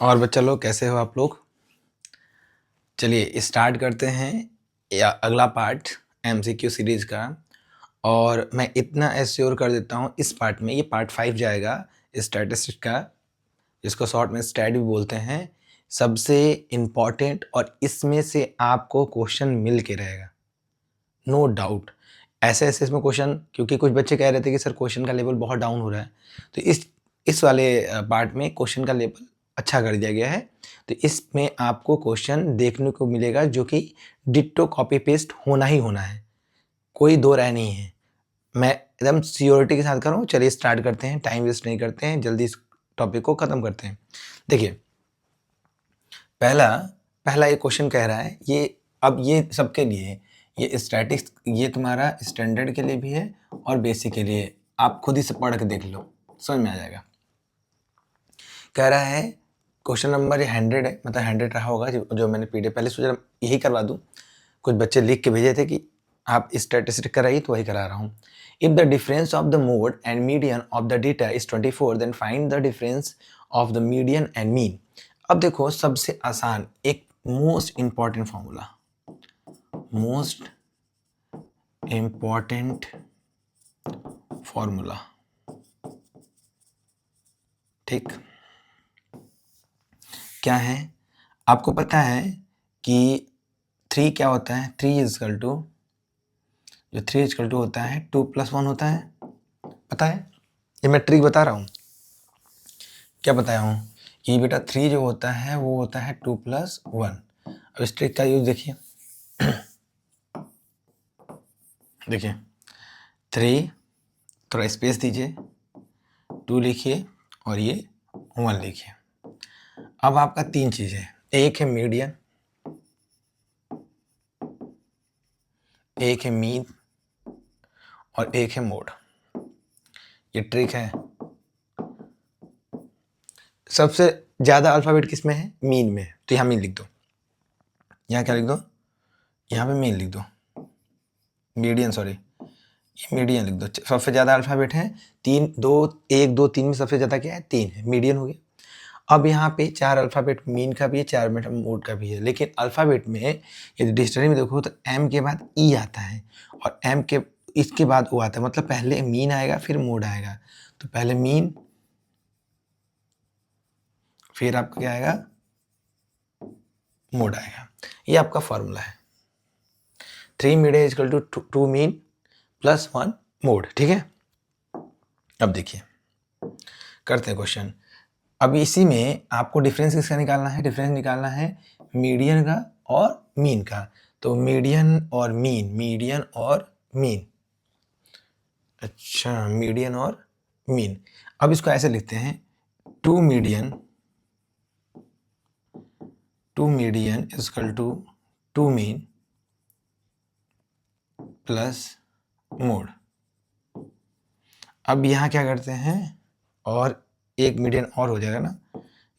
और बच्चा लोग कैसे हो आप लोग? चलिए स्टार्ट करते हैं या अगला पार्ट एमसीक्यू सीरीज का। और मैं इतना एश्योर कर देता हूँ, इस पार्ट में, ये पार्ट 5 जाएगा स्टैटिस्टिक्स का, जिसको शॉर्ट में स्टैट भी बोलते हैं, सबसे इम्पॉर्टेंट, और इसमें से आपको क्वेश्चन मिल के रहेगा, नो डाउट। ऐसे ऐसे इसमें क्वेश्चन, क्योंकि कुछ बच्चे कह रहे थे कि सर क्वेश्चन का लेवल बहुत डाउन हो रहा है, तो इस वाले पार्ट में क्वेश्चन का लेवल अच्छा कर दिया गया है। तो इसमें आपको क्वेश्चन देखने को मिलेगा जो कि डिट्टो कॉपी पेस्ट होना ही होना है, कोई दो राय नहीं है। मैं एकदम सियोरिटी के साथ कर रहा हूँ। चलिए स्टार्ट करते हैं, टाइम वेस्ट नहीं करते हैं, जल्दी इस टॉपिक को ख़त्म करते हैं। देखिए पहला एक क्वेश्चन कह रहा है, ये सबके लिए है, ये स्टैटिक्स, ये तुम्हारा स्टैंडर्ड के लिए भी है और बेसिक के लिए। आप खुद ही से पढ़ के देख लो, समझ में आ जाएगा। कह रहा है क्वेश्चन नंबर 100 है, मतलब 100 रहा होगा जो मैंने पीडीएफ पहले सोचा यही करवा दूँ। कुछ बच्चे लिख के भेजे थे कि आप स्टैटिस्टिक कराइए, तो वही करा रहा हूँ। If the difference of the mode and median of the data is 24, then find the difference of the median and mean. अब देखो सबसे आसान, एक most important formula, most important formula, ठीक, क्या है? आपको पता है कि 3 क्या होता है? 3 इज इक्वल टू, जो 3 इज इक्वल टू होता है 2 + 1 होता है, पता है? ये मैं ट्रिक बता रहा हूँ, क्या बताया हूँ कि बेटा 3 जो होता है वो होता है 2 + 1। अब इस ट्रिक का यूज देखिए, देखिए 3, थोड़ा स्पेस दीजिए, 2 लिखिए और ये 1 लिखिए। अब आपका 3 चीज़ है, एक है मीडियन, एक है मीन और एक है मोड। ये ट्रिक है। सबसे ज़्यादा अल्फ़ाबेट किस में है? मीन में है, तो यहाँ मीन लिख दो, यहाँ क्या लिख दो? यहाँ पे मीन लिख दो, मीडियन, सॉरी, ये मीडियन लिख दो। सबसे ज़्यादा अल्फ़ाबेट है 3, 2, 1, 2, 3 में सबसे ज़्यादा क्या है? 3 है, मीडियन हो गया। अब यहाँ पे 4 अल्फ़ाबेट मीन का भी है, 4 मोड का भी है, लेकिन अल्फ़ाबेट में यदि डिक्शनरी में देखो तो एम के बाद ई आता है और एम के इसके बाद ओ आता है, मतलब पहले मीन आएगा फिर मोड आएगा। तो पहले मीन, फिर आपका क्या आएगा? मोड आएगा। ये आपका फॉर्मूला है, 3 median equal to 2 mean + 1 mode, ठीक है। अब देखिए करते हैं क्वेश्चन। अब इसी में आपको डिफरेंस किसका निकालना है? डिफरेंस निकालना है मीडियन का और मीन का। तो मीडियन और मीन, मीडियन और मीन, अच्छा मीडियन और मीन। अब इसको ऐसे लिखते हैं, 2 median is equal to 2 mean plus mode. अब यहाँ क्या करते हैं, और एक मीडियन और हो जाएगा ना,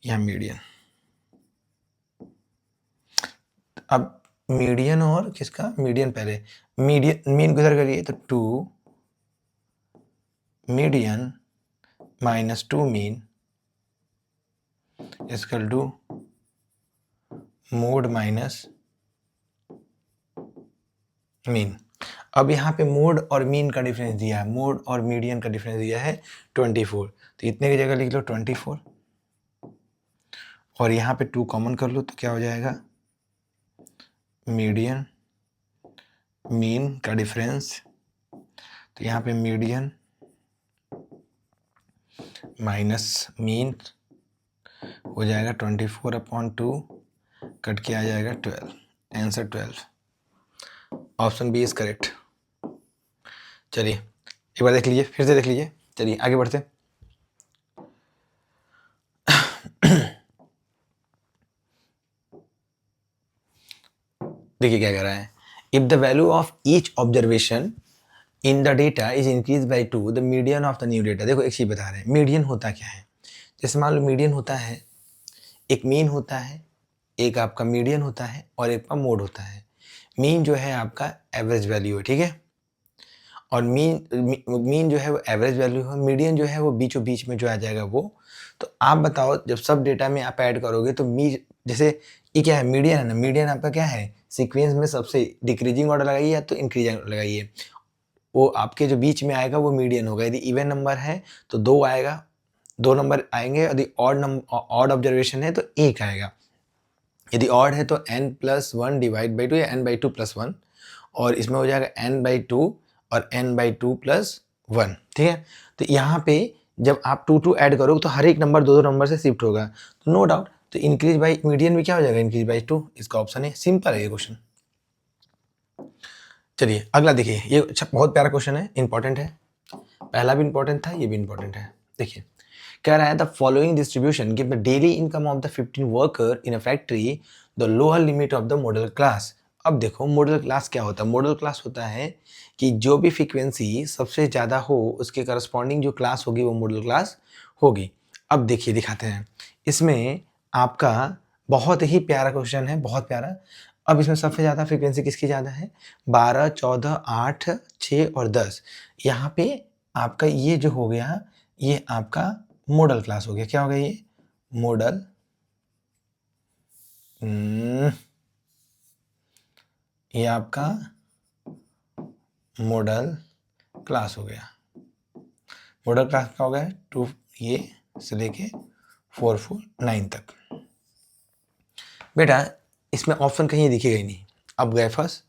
यहाँ मीडियन। अब मीडियन और किसका? मीडियन पहले, मीडियन मीन को इधर करिए तो 2 median minus 2 mean equal to mode minus mean. अब यहाँ पे मोड और मीन का डिफरेंस दिया है, मोड और मीडियन का डिफरेंस दिया है 24, तो इतने की जगह लिख लो 24 और यहाँ पे 2 कॉमन कर लो, तो क्या हो जाएगा? मीडियन मीन का डिफरेंस, तो यहाँ पे मीडियन माइनस मीन हो जाएगा 24/2, कट के आ जाएगा 12, answer 12। Option B is correct. चलिए एक बार देख लीजिए, फिर से देख लीजिए, चलिए आगे बढ़ते हैं। देखिए क्या कह रहा है, if the value of each observation in the data is increase by 2, the median of the new data. देखो एक चीज बता रहे हैं, मीडियन होता क्या है? जैसे मान लो मीडियन होता है, एक मीन होता है, एक आपका मीडियन होता है और एक का मोड होता है। मीन जो है आपका एवरेज वैल्यू है, ठीक है, और मीन जो है वो एवरेज वैल्यू है, मीडियन जो है वो बीचों बीच में जो आ जाएगा वो तो आप बताओ जब सब डेटा में आप ऐड करोगे तो जैसे ये क्या है, मीडियन है ना, मीडियन आपका क्या है, सीक्वेंस में सबसे डिक्रीजिंग ऑर्डर लगाइए या तो इंक्रीजिंग ऑर्डर लगाइए, वो आपके जो बीच में आएगा वो मीडियन होगा। यदि इवन नंबर है तो 2 आएगा, 2 नंबर आएंगे, यदि ऑड ऑब्जर्वेशन है तो 1 आएगा, यदि ऑड है तो n+1 डिवाइड बाई 2 या n/2+1, और इसमें हो जाएगा n/2 और n/2 + 1, ठीक है। तो यहाँ पे जब आप 2 ऐड करोगे तो हर एक नंबर 2 नंबर से शिफ्ट होगा, तो नो डाउट तो इंक्रीज बाई मीडियन में क्या हो जाएगा, इंक्रीज बाई 2, इसका ऑप्शन है, सिंपल है ये क्वेश्चन। चलिए अगला देखिए, ये अच्छा बहुत प्यारा क्वेश्चन है, इंपॉर्टेंट है, पहला भी इंपॉर्टेंट था, ये भी इंपॉर्टेंट है। देखिए कह रहा है the following distribution give the daily income of the 15 worker in a factory, the lower limit of the model class. अब देखो मॉडल क्लास क्या होता है, मॉडल क्लास होता है कि जो भी फ्रीक्वेंसी सबसे ज़्यादा हो उसके करस्पॉन्डिंग जो क्लास होगी वो मॉडल क्लास होगी। अब देखिए दिखाते हैं, इसमें आपका बहुत ही प्यारा क्वेश्चन है, बहुत प्यारा। अब इसमें सबसे ज़्यादा फ्रीक्वेंसी किसकी ज़्यादा है, 12, 14, 8, 6 और 10। यहाँ पे आपका ये जो हो गया, ये आपका मॉडल क्लास हो गया। क्या हो गया ये, मॉडल ये आपका मॉडल क्लास हो गया। मॉडल क्लास का हो गया 2 ये से लेके 4, 4, 9 तक। बेटा इसमें ऑप्शन कहीं दिखेगा ही नहीं। अब गए फर्स्ट,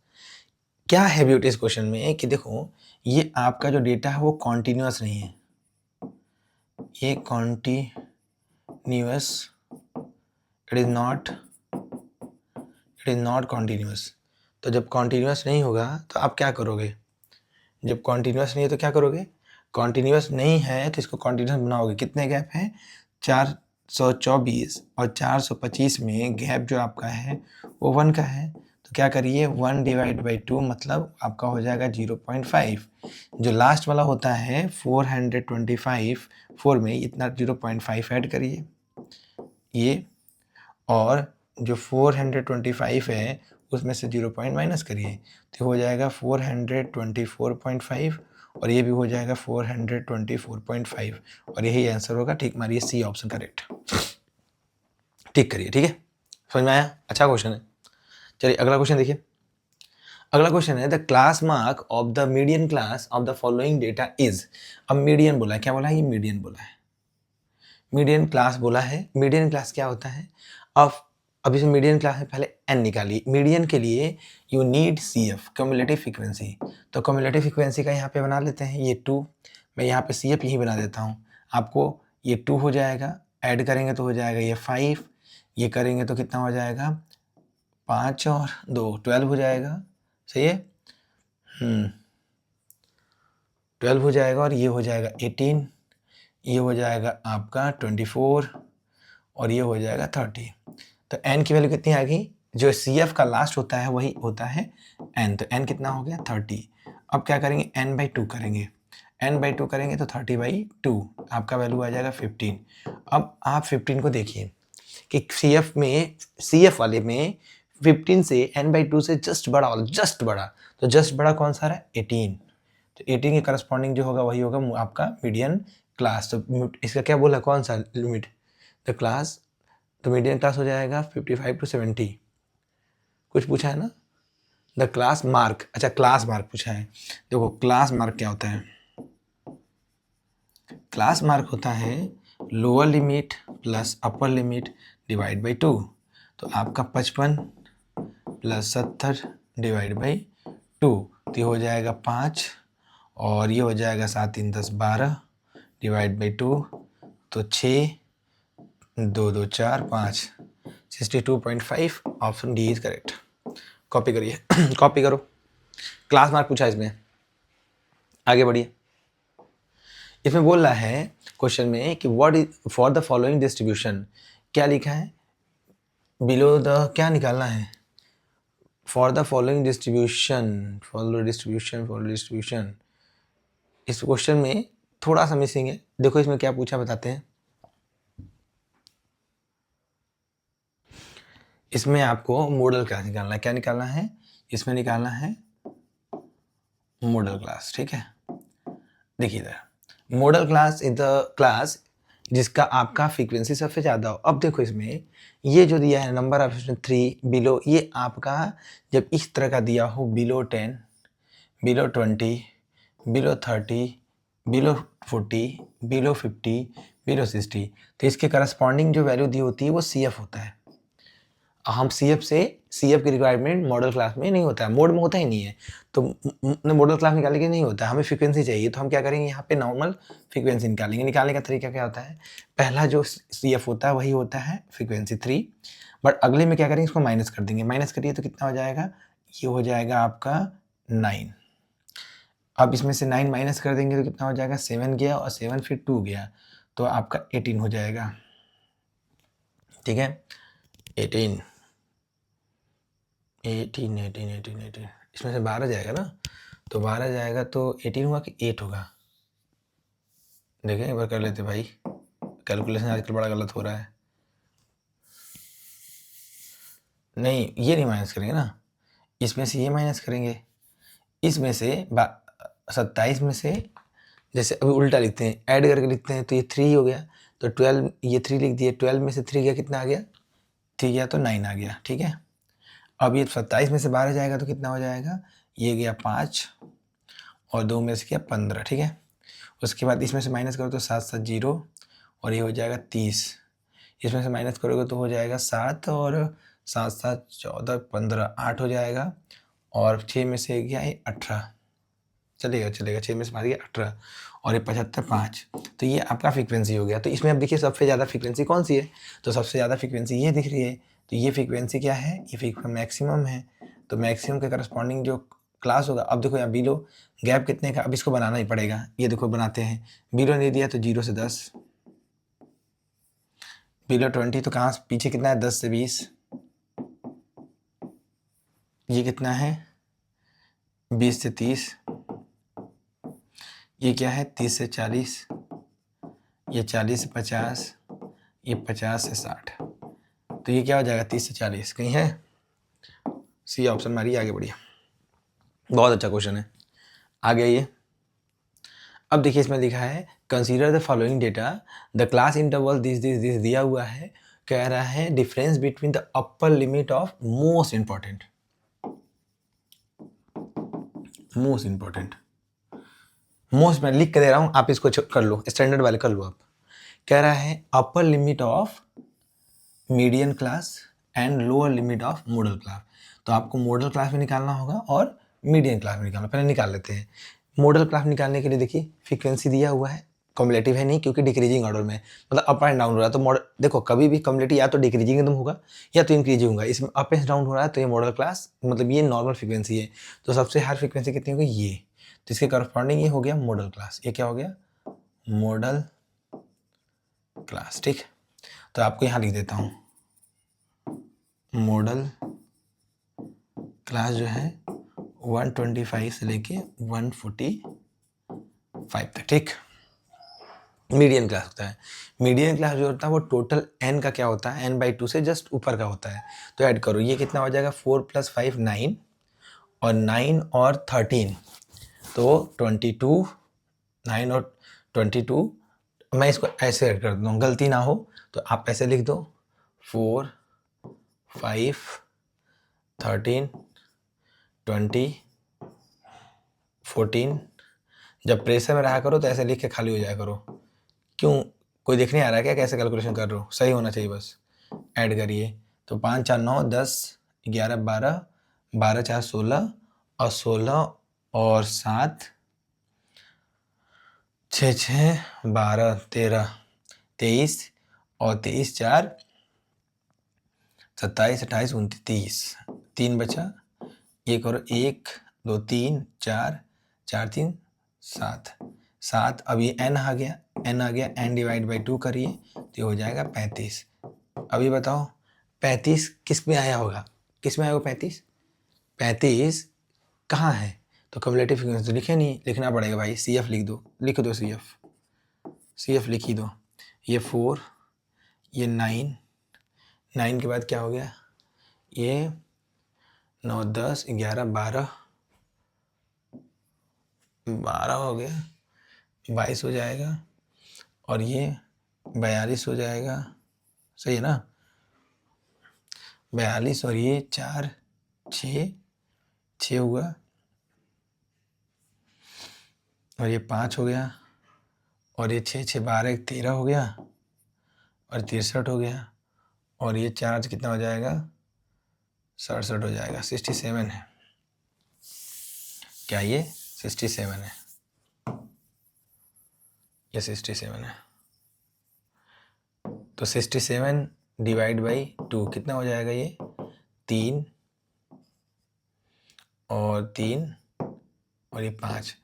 क्या है ब्यूटी इस क्वेश्चन में कि देखो ये आपका जो डेटा है वो कॉन्टिन्यूअस नहीं है, ये continuous, it is not continuous. तो जब कॉन्टिन्यूअस नहीं होगा तो आप क्या करोगे, जब कॉन्टिन्यूअस नहीं है तो क्या करोगे, कॉन्टिन्यूअस नहीं है तो इसको कॉन्टिन्यूअस बनाओगे। कितने गैप हैं, 424 और 425 में गैप जो आपका है वो 1 का है, तो क्या करिए 1 डिवाइड बाई 2 मतलब आपका हो जाएगा 0.5। जो लास्ट वाला होता है 425, 4 में इतना 0.5 ऐड करिए ये, और जो 425 है उसमें से 0 पॉइंट माइनस करिए, तो हो जाएगा 424.5 और ये भी हो जाएगा 424.5 और यही आंसर होगा। ठीक मारिए, सी ऑप्शन करेक्ट, ठीक करिए, ठीक है, समझ में आया, अच्छा क्वेश्चन है। चलिए अगला क्वेश्चन देखिए, अगला क्वेश्चन है the class mark of the median class of the following data is. अब मीडियन बोला है, क्या बोला है, ये मीडियन बोला है, मीडियन क्लास बोला है। मीडियन क्लास क्या होता है, अब इसमें मीडियन क्लास में पहले n निकालिए। मीडियन के लिए you need CF cumulative frequency, तो क्यूमुलेटिव फ्रीक्वेंसी का यहाँ पे बना लेते हैं ये 2, मैं यहाँ पे CF यही बना देता हूँ। आपको ये 2 हो जाएगा, ऐड करेंगे तो हो जाएगा ये 5, ये करेंगे तो कितना हो जाएगा 5 और 2 12 हो जाएगा, सही है, 12 हो जाएगा, और ये हो जाएगा 18, ये हो जाएगा आपका 24 और ये हो जाएगा 30। तो n की वैल्यू कितनी आ गई, जो CF का लास्ट होता है वही होता है n, तो n कितना हो गया 30। अब क्या करेंगे n/2 करेंगे, n/2 करेंगे तो 30/2 आपका वैल्यू आ जाएगा 15। अब आप 15 को देखिए कि CF वाले में 15 से n/2 से जस्ट बड़ा वाला, जस्ट बड़ा, तो जस्ट बड़ा कौन सा है 18, तो 18 के करस्पॉन्डिंग जो होगा वही होगा आपका मीडियन क्लास। तो इसका क्या बोला, कौन सा लिमिट, द क्लास, तो मीडियन क्लास हो जाएगा 55 to 70। कुछ पूछा है ना, द क्लास मार्क, अच्छा क्लास मार्क पूछा है। देखो क्लास मार्क क्या होता है, क्लास मार्क होता है lower limit plus upper limit divide by 2, तो आपका 55 + 70 डिवाइड बाई 2, तो ये हो जाएगा 5 और ये हो जाएगा 7 3 10 12 डिवाइड बाई 2, तो 6 2 2 4 5 62.5, option D is correct. Copy करिए कॉपी करो, क्लास मार्क पूछा इसमें, आगे बढ़िए। इसमें बोल रहा है क्वेश्चन में कि what is for the following distribution, क्या लिखा है बिलो द, क्या निकालना है, for the following distribution, follow distribution. इस क्वेश्चन में थोड़ा सा मिसिंग है, देखो इसमें क्या पूछा बताते हैं। इसमें आपको मॉडल क्लास निकालना है, क्या निकालना है, इसमें निकालना है मॉडल क्लास, ठीक है। देखिए इधर model class is the class जिसका आपका फ्रीक्वेंसी सबसे ज़्यादा हो। अब देखो इसमें ये जो दिया है नंबर ऑफ 3 बिलो, ये आपका जब इस तरह का दिया हो below 10, below 20, below 30, below 40, below 50, below 60, तो इसके करस्पॉन्डिंग जो वैल्यू दी होती है वो CF होता है। हम CF की रिक्वायरमेंट मॉडल क्लास में नहीं होता है, मोड में होता ही नहीं है, तो मॉडल क्लास निकालने के नहीं होता है, हमें फ्रीक्वेंसी चाहिए, तो हम क्या करेंगे यहाँ पे नॉर्मल फ्रीक्वेंसी निकालेंगे। निकालने का तरीका क्या होता है, पहला जो CF होता है वही होता है फ्रीक्वेंसी 3, बट अगले में क्या करेंगे, इसको माइनस कर देंगे। माइनस करिए तो कितना हो जाएगा, ये हो जाएगा आपका 9। अब इसमें से 9 माइनस कर देंगे तो कितना हो जाएगा, 7 गया और 7 फिर 2 गया, तो आपका 18 हो जाएगा। ठीक है, 18 इसमें से 12 जाएगा ना, तो 12 जाएगा तो 18 हुआ कि 8 होगा। देखें एक बार कर लेते भाई, कैलकुलेशन आजकल बड़ा गलत हो रहा है। नहीं, ये नहीं माइनस करेंगे ना, इसमें से ये माइनस करेंगे, इसमें से 27 में से, जैसे अभी उल्टा लिखते हैं, ऐड करके लिखते हैं, तो ये 3 हो गया, तो 12, ये 3 लिख दिए, 12 में से 3 गया, कितना आ गया, 3 गया तो 9 आ गया। ठीक है, अब ये 27 में से 12 जाएगा तो कितना हो जाएगा, ये गया 5 और 2 में से क्या 15। ठीक है, उसके बाद इसमें से माइनस करो तो 7 7 0 और ये हो जाएगा 30। इसमें से माइनस करोगे तो हो जाएगा 7 और 7 7 14 15 8 हो जाएगा, और 6 में से गया ये 18, चलेगा 6 में से मार गया 18 और ये 75 5, तो ये आपका फ्रीक्वेंसी हो गया। तो इसमें अब देखिए सबसे ज़्यादा फ्रीक्वेंसी कौन सी है, तो सबसे ज़्यादा फ्रीक्वेंसी ये दिख रही है, तो ये फ्रीक्वेंसी क्या है, ये फ्रीक्वेंसी मैक्सिमम है, तो मैक्सिमम के करस्पॉन्डिंग जो क्लास होगा। अब देखो यहाँ बिलो गैप कितने का, अब इसको बनाना ही पड़ेगा, ये देखो बनाते हैं। बिलो नहीं दिया तो 0 से 10, बिलो 20 तो कहाँ पीछे कितना है, 10 से 20, ये कितना है 20 से 30, ये क्या है 30 से 40, ये 40 से 50, ये 50 से 60, तो ये क्या हो जाएगा 30 से 40, कहीं है, सी ऑप्शन मारिए, आगे बढ़िए। बहुत अच्छा क्वेश्चन है, आगे ये। अब देखिए इसमें लिखा है consider the following data, the class interval this this this दिया हुआ है, कह रहा है difference between the upper limit of most important, most मैं लिख के दे रहा हूं, आप इसको कर लो, स्टैंडर्ड वाले कर लो आप। कह रहा है upper limit of median class and lower limit of model class, तो आपको मॉडल क्लास में निकालना होगा और मीडियन क्लास में निकालना। पहले निकाल लेते हैं मॉडल क्लास निकालने के लिए। देखिए फ्रीक्वेंसी दिया हुआ है, कम्युलेटिव है नहीं क्योंकि डिक्रीजिंग ऑर्डर में, मतलब अप एंड डाउन हो रहा है, तो मॉडल देखो कभी भी कम्युलेटिव या तो डिक्रीजिंग एकदम होगा या तो इंक्रीजिंग होगा, इसमें अप एंड डाउन हो रहा है, तो ये मॉडल क्लास मतलब ये नॉर्मल फ्रीक्वेंसी है, तो सबसे हाई फ्रीक्वेंसी कितनी होगी ये, तो इसके करस्पॉन्डिंग ये हो गया मॉडल क्लास, ये क्या हो गया मॉडल क्लास। ठीक, तो आपको यहाँ लिख देता हूँ मॉडल क्लास जो है 125 से लेके 145 तक। ठीक, मीडियन क्लास होता है, मीडियन क्लास जो होता है वो टोटल n का क्या होता है, n/2 से जस्ट ऊपर का होता है, तो ऐड करो, ये कितना हो जाएगा 4 + 5 9 और 9 और 13 तो 22, 9 और 22, मैं इसको ऐसे ऐड कर दूँ गलती ना हो तो आप ऐसे लिख दो 4 5 13 20 14, जब प्रेशर में रहा करो तो ऐसे लिख के खाली हो जाया करो, क्यों कोई देखने आ रहा है क्या कैसे कैलकुलेशन कर रहे हो, सही होना चाहिए बस। ऐड करिए तो 5 4 9 10 11 12 12 4 16 और 16 और 7 6 6 12 13 23 और 23 4 27 28 29 3 बचा, ये करो 1 2 3 4 4 3 7 7, अब ये n आ गया, n डिवाइड बाई 2 करिए तो हो जाएगा 35। अभी बताओ 35 किस में आया होगा, किस में आया होगा 35, 35 कहाँ है, तो कम्युलेटिव फ्रीक्वेंसी तो लिखे नहीं, लिखना पड़ेगा भाई, CF लिख दो, लिख दो CF लिख ही दो, ये 4 ये 9 9 के बाद क्या हो गया, ये 9 10 11 12 12 हो गया, 22 हो जाएगा, और ये 42 हो जाएगा, सही है ना? 42 और ये 4 6 हुआ, और ये 5 हो गया, और ये 6 6 12 13 हो गया, और 63 हो गया, और ये चार्ज कितना हो जाएगा? 67 हो जाएगा। 67 है क्या? ये 67 है, ये 67 है। तो 67 डिवाइड बाई 2 कितना हो जाएगा? ये 3 और 3 और ये 5।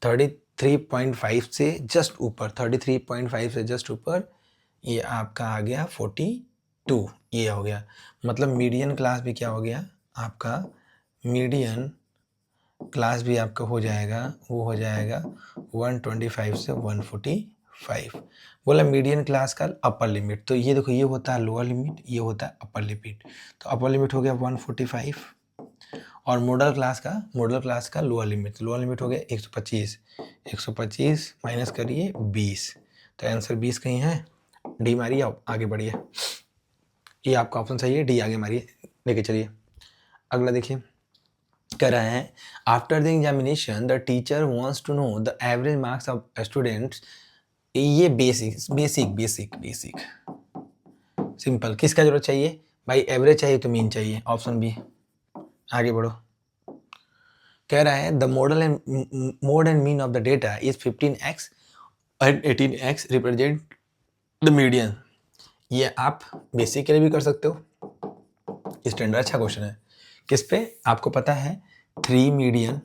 33.5 से जस्ट ऊपर, 33.5 से जस्ट ऊपर ये आपका आ गया 42, ये हो गया। मतलब मीडियन क्लास भी क्या हो गया आपका? मीडियन क्लास भी आपका हो जाएगा, वो हो जाएगा 125 से 145। बोला मीडियन क्लास का अपर लिमिट, तो ये देखो, ये होता है लोअर लिमिट, ये होता है अपर लिमिट। तो अपर लिमिट हो गया 145, और मॉडल क्लास का लोअर लिमिट हो गया 125। 125 माइनस करिए 20, तो आंसर 20 कहीं है। डी मारिए, आगे बढ़िए। ये आपका ऑप्शन सही है, डी आगे मारिए, लेके चलिए। अगला देखिए, कह रहा है after the examination the teacher wants to know the average marks of students. ये बेसिक सिंपल। किसका जरूरत चाहिए भाई? एवरेज चाहिए तो मीन चाहिए, ऑप्शन बी। आगे बढ़ो। कह रहा है the mode and mean of the data is 15x and 18x represent the median. ये आप बेसिक के लिए भी कर सकते हो, स्टैंडर्ड अच्छा क्वेश्चन है। किस पे? आपको पता है 3 median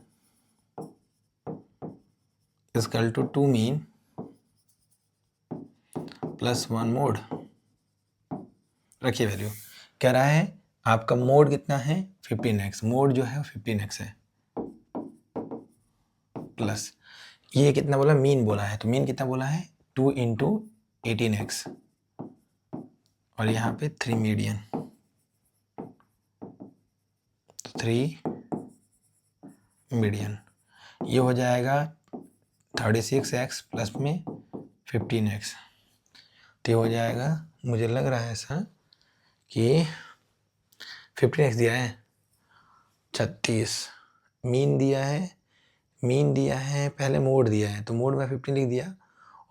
equal to 2 mean plus 1 mode. रखिए वैल्यू। कह रहा है आपका मोड कितना है? 15x। मोड जो है 15x है, प्लस ये कितना बोला? मीन बोला है, तो मीन कितना बोला है? 2 इंटू 18x, और यहाँ पे 3 मीडियन, 3 मीडियन। ये हो जाएगा 36x प्लस में 15x। तो हो जाएगा, मुझे लग रहा है ऐसा कि 15x दिया है 36, मीन दिया है, पहले मोड दिया है, तो मोड में 15 लिख दिया,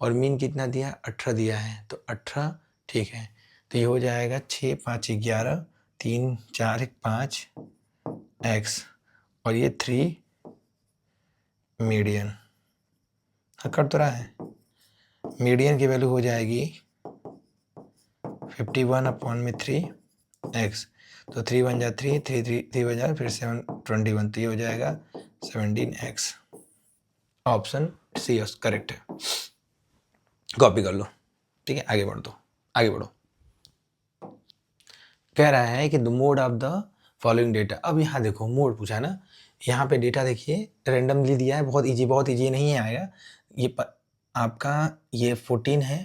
और मीन कितना दिया? 18 दिया है, तो 18 ठीक है। तो ये हो जाएगा 6 5 11, 3 4 5 x, और ये 3 मीडियन। कर तो रहा है। मीडियन की वैल्यू हो जाएगी 51 अपॉन में 3x, तो 3 1 जा 3, 3 1 जा फिर 7 21, तो ये हो जाएगा 17x। ऑप्शन सी करेक्ट है, कॉपी कर लो। ठीक है, आगे बढ़ो। कह रहा है कि the mode of the following data. अब यहाँ देखो, मोड पूछा ना, यहाँ पे डेटा देखिए रेंडमली दिया है, बहुत इजी नहीं आएगा ये आपका ये 14 है,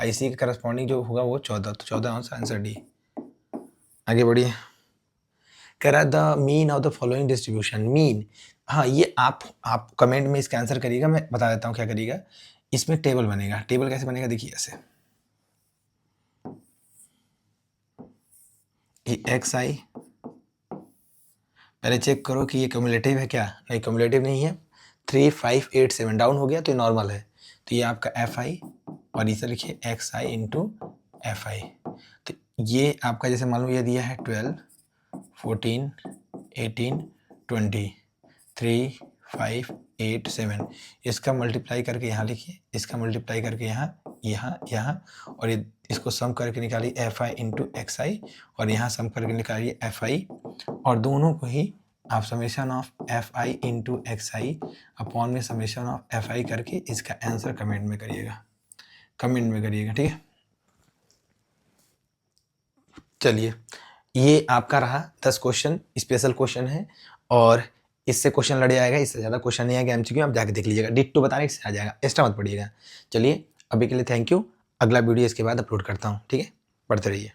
IC के करस्पॉन्डिंग जो होगा वो 14, तो 14 आंसर डी। आगे बढ़िए। कह रहा है the mean of the following distribution. Mean, हाँ ये आप कमेंट में इसका आंसर करिएगा, मैं बता देता हूँ क्या करिएगा। इसमें टेबल बनेगा। टेबल कैसे बनेगा? देखिए ऐसे, ये XI, पहले चेक करो कि ये क्यूमुलेटिव है क्या? नहीं, क्यूमुलेटिव नहीं है। 3 5 8 7 डाउन हो गया तो ये नॉर्मल है, तो ये आपका FI, और इसे लिखिए XI इंटू FI। तो ये आपका जैसे मान लो ये दिया है 12 14 18 20 3 5 8 7, इसका मल्टीप्लाई करके यहाँ लिखिए, इसका मल्टीप्लाई करके यहाँ, और ये इसको सम करके निकालिए FI इंटू XI, और यहाँ सम करके निकालिए FI, और दोनों को ही आप summation of FI into XI upon में समेशन ऑफ FI करके इसका आंसर कमेंट में करिएगा, ठीक है। चलिए, ये आपका रहा 10 क्वेश्चन, स्पेशल क्वेश्चन है, और इससे क्वेश्चन लड़ जाएगा, इससे ज़्यादा क्वेश्चन नहीं आएगा MCQ, आप जाके देख लीजिएगा, डिट्टो बताने से आ जाएगा, एक्स्ट्रा मत पढ़िएगा। चलिए, अभी के लिए थैंक यू। अगला वीडियो इसके बाद अपलोड करता हूँ, ठीक है, पढ़ते रहिए।